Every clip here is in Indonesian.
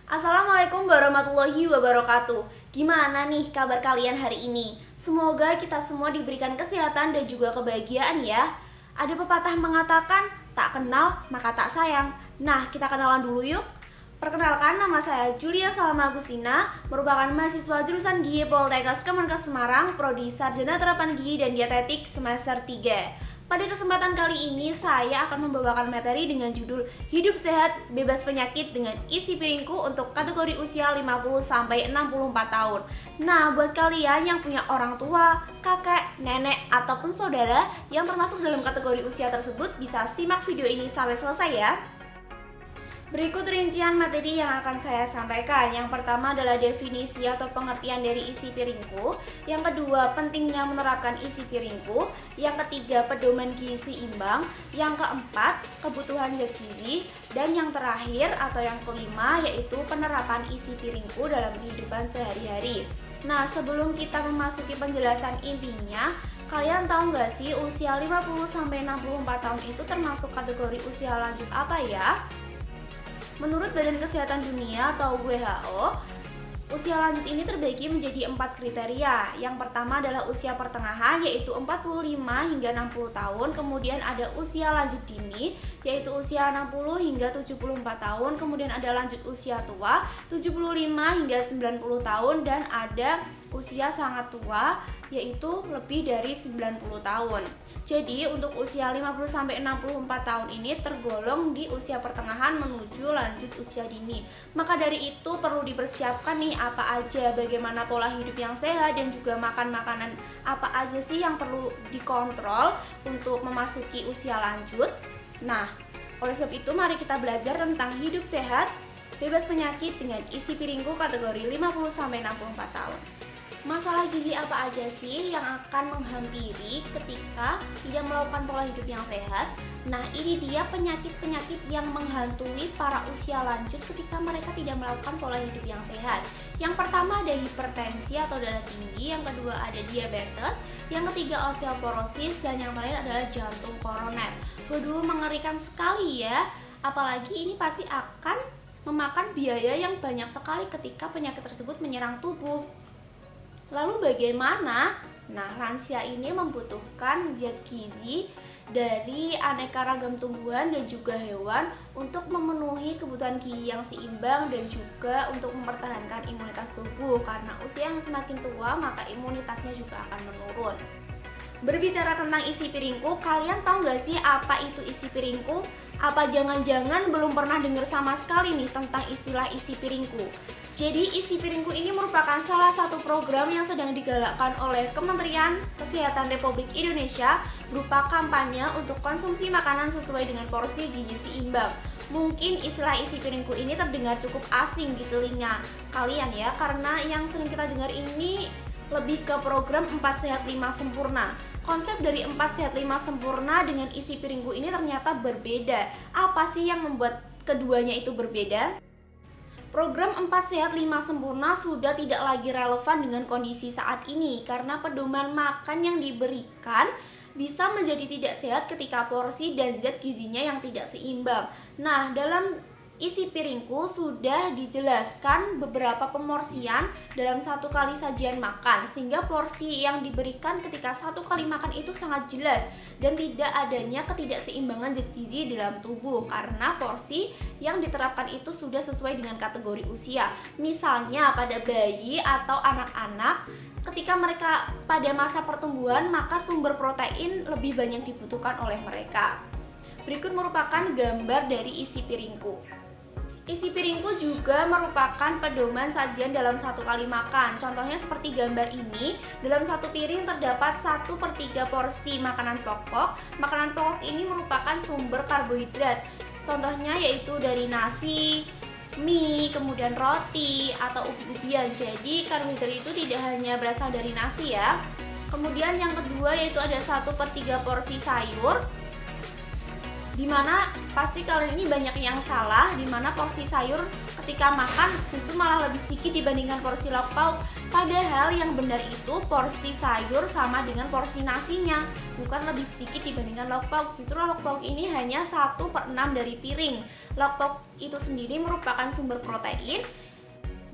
Assalamualaikum warahmatullahi wabarakatuh. Gimana nih kabar kalian hari ini? Semoga kita semua diberikan kesehatan dan juga kebahagiaan ya. Ada pepatah mengatakan, tak kenal maka tak sayang. Nah, kita kenalan dulu yuk. Perkenalkan, nama saya Julia Salma Agustina, merupakan mahasiswa jurusan Gizi Poltekkes Kemenkes Semarang, Prodi Sarjana Terapan Gizi dan Dietetik semester 3. Pada kesempatan kali ini saya akan membawakan materi dengan judul Hidup Sehat Bebas Penyakit dengan isi piringku untuk kategori usia 50-64 tahun. Nah, buat kalian yang punya orang tua, kakek, nenek, ataupun saudara yang termasuk dalam kategori usia tersebut, bisa simak video ini sampai selesai ya. Berikut rincian materi yang akan saya sampaikan. Yang pertama adalah definisi atau pengertian dari isi piringku. Yang kedua, pentingnya menerapkan isi piringku. Yang ketiga, pedoman gizi imbang. Yang keempat, kebutuhan zat gizi. Dan yang terakhir atau yang kelima yaitu penerapan isi piringku dalam kehidupan sehari-hari. Nah, sebelum kita memasuki penjelasan intinya, kalian tahu nggak sih usia 50-64 tahun itu termasuk kategori usia lanjut apa ya? Menurut Badan Kesehatan Dunia atau WHO, usia lanjut ini terbagi menjadi 4 kriteria. Yang pertama adalah usia pertengahan, yaitu 45 hingga 60 tahun. Kemudian ada usia lanjut dini, yaitu usia 60 hingga 74 tahun. Kemudian ada lanjut usia tua, 75 hingga 90 tahun. Dan ada usia sangat tua, yaitu lebih dari 90 tahun. Jadi untuk usia 50-64 tahun ini tergolong di usia pertengahan menuju lanjut usia dini. Maka dari itu perlu dipersiapkan nih apa aja, bagaimana pola hidup yang sehat dan juga makan makanan apa aja sih yang perlu dikontrol untuk memasuki usia lanjut. Nah, oleh sebab itu mari kita belajar tentang hidup sehat, bebas penyakit dengan isi piringku kategori 50-64 tahun. Masalah gizi apa aja sih yang akan menghampiri ketika tidak melakukan pola hidup yang sehat? Nah, ini dia penyakit-penyakit yang menghantui para usia lanjut ketika mereka tidak melakukan pola hidup yang sehat. Yang pertama ada hipertensi atau darah tinggi, yang kedua ada diabetes, yang ketiga osteoporosis, dan yang terakhir adalah jantung koroner. Waduh, mengerikan sekali ya. Apalagi ini pasti akan memakan biaya yang banyak sekali ketika penyakit tersebut menyerang tubuh. Lalu bagaimana? Nah, lansia ini membutuhkan zat gizi dari aneka ragam tumbuhan dan juga hewan untuk memenuhi kebutuhan gizi yang seimbang dan juga untuk mempertahankan imunitas tubuh. Karena usia yang semakin tua, maka imunitasnya juga akan menurun. Berbicara tentang isi piringku, kalian tahu gak sih apa itu isi piringku? Apa jangan-jangan belum pernah dengar sama sekali nih tentang istilah isi piringku? Jadi isi piringku ini merupakan salah satu program yang sedang digalakkan oleh Kementerian Kesehatan Republik Indonesia berupa kampanye untuk konsumsi makanan sesuai dengan porsi gizi seimbang. Mungkin istilah isi piringku ini terdengar cukup asing di telinga kalian ya, karena yang sering kita dengar ini lebih ke program 4 Sehat 5 Sempurna. Konsep dari 4 Sehat 5 Sempurna dengan isi piringku ini ternyata berbeda. Apa sih yang membuat keduanya itu berbeda? Program 4 Sehat 5 Sempurna sudah tidak lagi relevan dengan kondisi saat ini karena pedoman makan yang diberikan bisa menjadi tidak sehat ketika porsi dan zat gizinya yang tidak seimbang. Nah, dalam isi piringku sudah dijelaskan beberapa pemorsian dalam satu kali sajian makan, sehingga porsi yang diberikan ketika satu kali makan itu sangat jelas dan tidak adanya ketidakseimbangan zat gizi dalam tubuh karena porsi yang diterapkan itu sudah sesuai dengan kategori usia. Misalnya pada bayi atau anak-anak, ketika mereka pada masa pertumbuhan, maka sumber protein lebih banyak dibutuhkan oleh mereka. Berikut merupakan gambar dari isi piringku. Isi piringku juga merupakan pedoman sajian dalam satu kali makan. Contohnya seperti gambar ini, dalam satu piring terdapat 1/3 porsi makanan pokok. Makanan pokok ini merupakan sumber karbohidrat. Contohnya yaitu dari nasi, mie, kemudian roti, atau ubi-ubian. Jadi karbohidrat itu tidak hanya berasal dari nasi ya. Kemudian yang kedua yaitu ada 1/3 porsi sayur, dimana pasti kalian ini banyak yang salah, dimana porsi sayur ketika makan justru malah lebih sedikit dibandingkan porsi lauk pauk. Padahal yang benar itu porsi sayur sama dengan porsi nasinya, bukan lebih sedikit dibandingkan lauk pauk. Justru lauk pauk ini hanya 1/6 dari piring. Lauk pauk itu sendiri merupakan sumber protein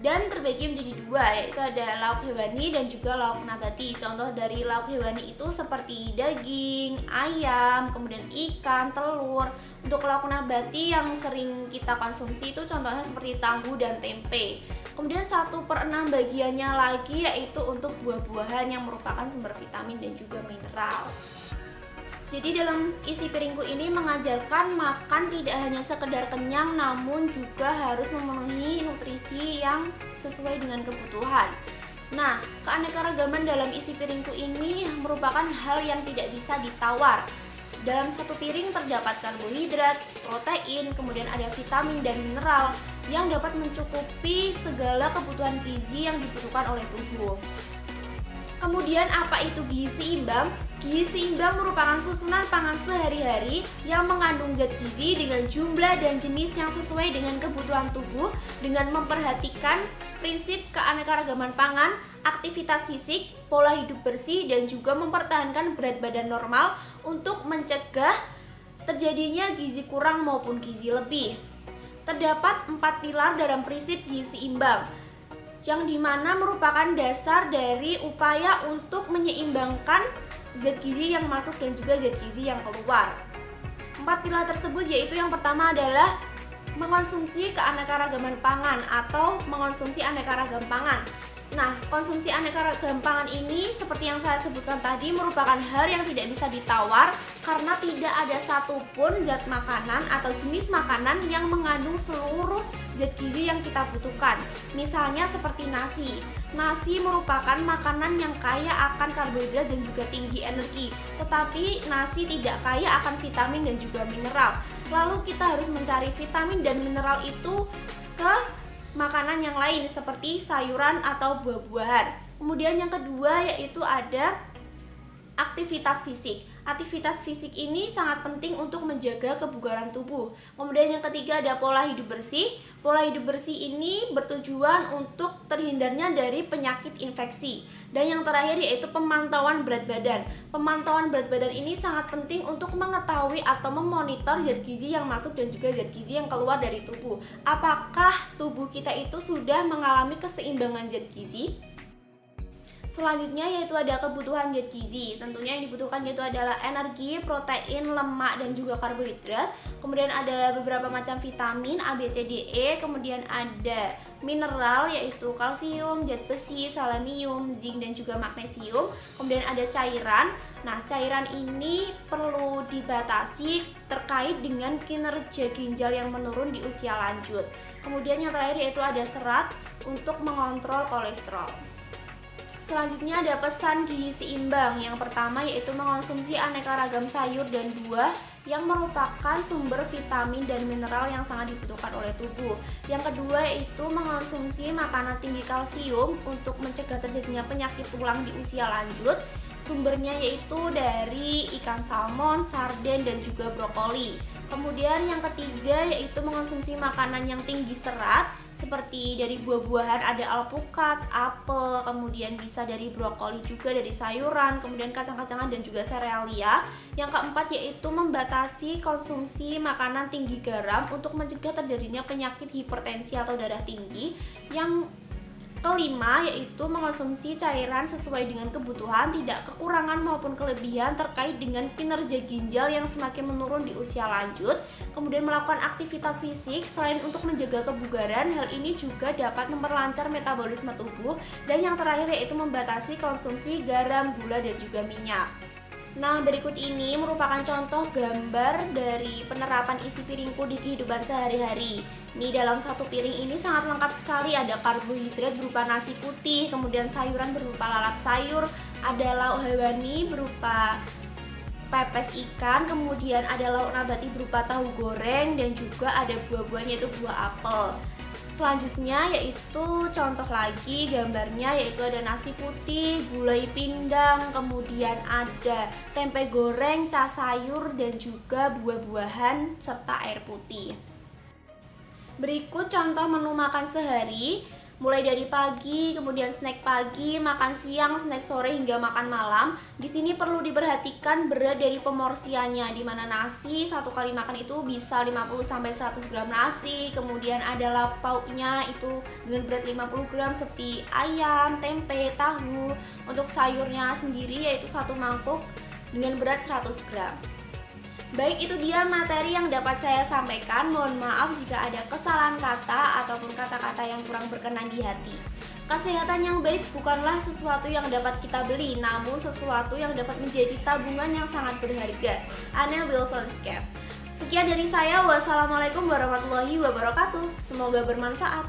dan terbagi menjadi dua, yaitu ada lauk hewani dan juga lauk nabati. Contoh dari lauk hewani itu seperti daging, ayam, kemudian ikan, telur. Untuk lauk nabati yang sering kita konsumsi itu contohnya seperti tahu dan tempe. Kemudian 1/6 bagiannya lagi yaitu untuk buah-buahan yang merupakan sumber vitamin dan juga mineral. Jadi dalam isi piringku ini mengajarkan makan tidak hanya sekedar kenyang, namun juga harus memenuhi nutrisi yang sesuai dengan kebutuhan. Nah, keanekaragaman dalam isi piringku ini merupakan hal yang tidak bisa ditawar. Dalam satu piring terdapat karbohidrat, protein, kemudian ada vitamin dan mineral yang dapat mencukupi segala kebutuhan gizi yang dibutuhkan oleh tubuh. Kemudian apa itu gizi seimbang? Gizi seimbang merupakan susunan pangan sehari-hari yang mengandung zat gizi dengan jumlah dan jenis yang sesuai dengan kebutuhan tubuh dengan memperhatikan prinsip keanekaragaman pangan, aktivitas fisik, pola hidup bersih, dan juga mempertahankan berat badan normal untuk mencegah terjadinya gizi kurang maupun gizi lebih. Terdapat 4 pilar dalam prinsip gizi seimbang, yang dimana merupakan dasar dari upaya untuk menyeimbangkan zat gizi yang masuk dan juga zat gizi yang keluar. 4 pilar tersebut yaitu yang pertama adalah mengonsumsi keanekaragaman pangan atau mengonsumsi aneka ragam pangan. Nah, konsumsi aneka ragam pangan ini seperti yang saya sebutkan tadi merupakan hal yang tidak bisa ditawar karena tidak ada satupun zat makanan atau jenis makanan yang mengandung seluruh zat gizi yang kita butuhkan. Misalnya seperti nasi. Nasi merupakan makanan yang kaya akan karbohidrat dan juga tinggi energi, tetapi nasi tidak kaya akan vitamin dan juga mineral. Lalu kita harus mencari vitamin dan mineral itu ke makanan yang lain seperti sayuran atau buah-buahan. Kemudian yang kedua yaitu ada aktivitas fisik. Aktivitas fisik ini sangat penting untuk menjaga kebugaran tubuh. Kemudian yang ketiga ada pola hidup bersih. Pola hidup bersih ini bertujuan untuk terhindarnya dari penyakit infeksi. Dan yang terakhir yaitu pemantauan berat badan. Pemantauan berat badan ini sangat penting untuk mengetahui atau memonitor zat gizi yang masuk dan juga zat gizi yang keluar dari tubuh. Apakah tubuh kita itu sudah mengalami keseimbangan zat gizi? Selanjutnya yaitu ada kebutuhan zat gizi. Tentunya yang dibutuhkan yaitu adalah energi, protein, lemak, dan juga karbohidrat. Kemudian ada beberapa macam vitamin A, B, C, D, E. Kemudian ada mineral yaitu kalsium, zat besi, selenium, zinc, dan juga magnesium. Kemudian ada cairan. Nah, cairan ini perlu dibatasi terkait dengan kinerja ginjal yang menurun di usia lanjut. Kemudian yang terakhir yaitu ada serat untuk mengontrol kolesterol. Selanjutnya ada pesan gizi seimbang. Yang pertama yaitu mengonsumsi aneka ragam sayur dan buah yang merupakan sumber vitamin dan mineral yang sangat dibutuhkan oleh tubuh. Yang kedua yaitu mengonsumsi makanan tinggi kalsium untuk mencegah terjadinya penyakit tulang di usia lanjut. Sumbernya yaitu dari ikan salmon, sarden, dan juga brokoli. Kemudian yang ketiga yaitu mengonsumsi makanan yang tinggi serat seperti dari buah-buahan ada alpukat, apel, kemudian bisa dari brokoli juga, dari sayuran, kemudian kacang-kacangan dan juga serealia. Yang keempat yaitu membatasi konsumsi makanan tinggi garam untuk mencegah terjadinya penyakit hipertensi atau darah tinggi. Yang kelima yaitu mengonsumsi cairan sesuai dengan kebutuhan, tidak kekurangan maupun kelebihan terkait dengan kinerja ginjal yang semakin menurun di usia lanjut. Kemudian melakukan aktivitas fisik selain untuk menjaga kebugaran, hal ini juga dapat memperlancar metabolisme tubuh. Dan yang terakhir yaitu membatasi konsumsi garam, gula, dan juga minyak. Nah, berikut ini merupakan contoh gambar dari penerapan isi piringku di kehidupan sehari-hari. Ini dalam satu piring ini sangat lengkap sekali, ada karbohidrat berupa nasi putih, kemudian sayuran berupa lalap sayur, ada lauk hewani berupa pepes ikan, kemudian ada lauk nabati berupa tahu goreng, dan juga ada buah-buahnya itu buah apel. Selanjutnya yaitu contoh lagi gambarnya yaitu ada nasi putih, gulai pindang, kemudian ada tempe goreng, cas sayur, dan juga buah-buahan serta air putih. Berikut contoh menu makan sehari, mulai dari pagi, kemudian snack pagi, makan siang, snack sore hingga makan malam. Di sini perlu diperhatikan berat dari pemorsiannya, di mana nasi satu kali makan itu bisa 50 sampai 100 gram nasi. Kemudian ada lauk pauknya itu dengan berat 50 gram seperti ayam, tempe, tahu. Untuk sayurnya sendiri yaitu satu mangkuk dengan berat 100 gram. Baik, itu dia materi yang dapat saya sampaikan. Mohon maaf jika ada kesalahan kata ataupun kata-kata yang kurang berkenan di hati. Kesehatan yang baik bukanlah sesuatu yang dapat kita beli, namun sesuatu yang dapat menjadi tabungan yang sangat berharga. Anne Wilson Scaff. Sekian dari saya. Wassalamualaikum warahmatullahi wabarakatuh. Semoga bermanfaat.